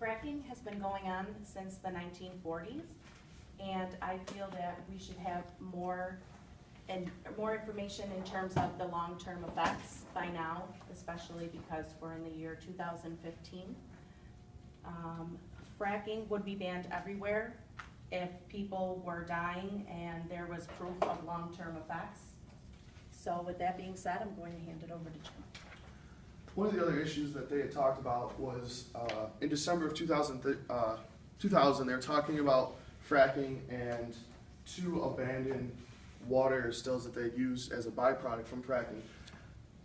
Fracking has been going on since the 1940s, and I feel that we should have more information in terms of the long-term effects by now, especially because we're in the year 2015. Fracking would be banned everywhere if people were dying and there was proof of long-term effects. So with that being said, I'm going to hand it over to Jim. One of the other issues that they had talked about was in December of 2000, they were talking about fracking and 2 abandoned water stills that they used as a byproduct from fracking.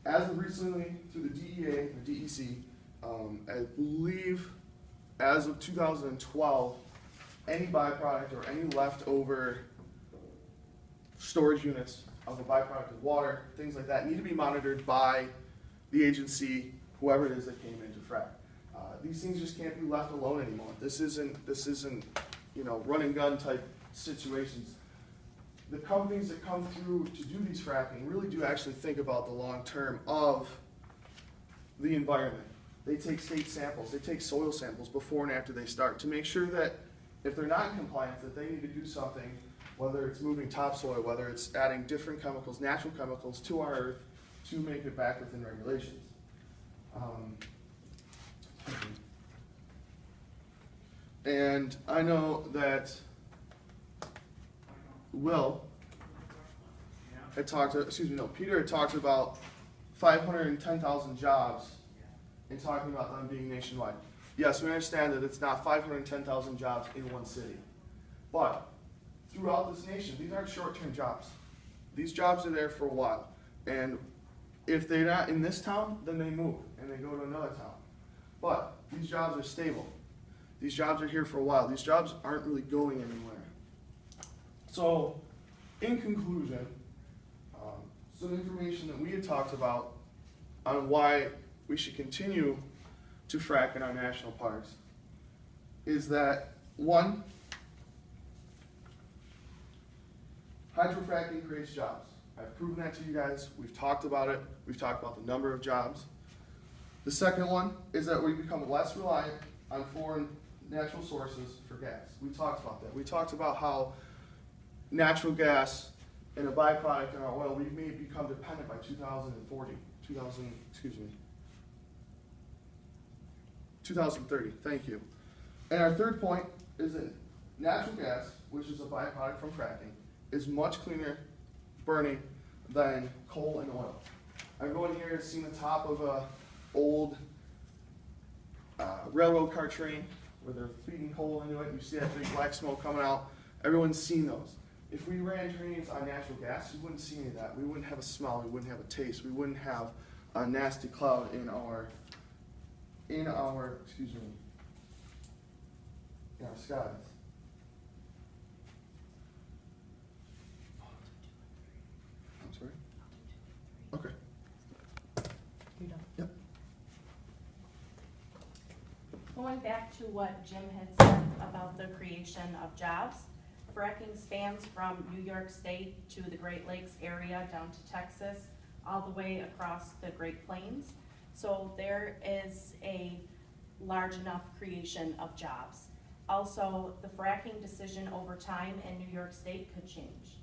As of recently, through the DEA or DEC, I believe as of 2012, any byproduct or any leftover storage units of a byproduct of water, things like that, need to be monitored by the agency, whoever it is that came in to frack. These things just can't be left alone anymore. This isn't run and gun type situations. The companies that come through to do these fracking really do actually think about the long term of the environment. They take state samples, they take soil samples before and after they start to make sure that if they're not in compliance, that they need to do something, whether it's moving topsoil, whether it's adding different chemicals, natural chemicals to our earth to make it back within regulations. And I know that Peter had talked about 510,000 jobs and talking about them being nationwide. Yes, we understand that it's not 510,000 jobs in one city, but throughout this nation, these aren't short-term jobs. These jobs are there for a while, and if they're not in this town, then they move and they go to another town. But these jobs are stable. These jobs are here for a while. These jobs aren't really going anywhere. So, in conclusion, some information that we had talked about on why we should continue to frack in our national parks is that, 1, hydrofracking creates jobs. I've proven that to you guys. We've talked about it. We've talked about the number of jobs. The second one is that we become less reliant on foreign natural sources for gas. We talked about that. We talked about how natural gas and a byproduct in our oil, we may become dependent by 2030. Thank you. And our third point is that natural gas, which is a byproduct from fracking, is much cleaner burning than coal and oil. Everyone here has seen the top of a old railroad car train where they're feeding coal into it. You see that big black smoke coming out. Everyone's seen those. If we ran trains on natural gas, you wouldn't see any of that. We wouldn't have a smell. We wouldn't have a taste. We wouldn't have a nasty cloud in our skies. I'm sorry? Okay. You're done. Yep. Going back to what Jim had said about the creation of jobs, fracking spans from New York State to the Great Lakes area down to Texas, all the way across the Great Plains. So there is a large enough creation of jobs. Also, the fracking decision over time in New York State could change.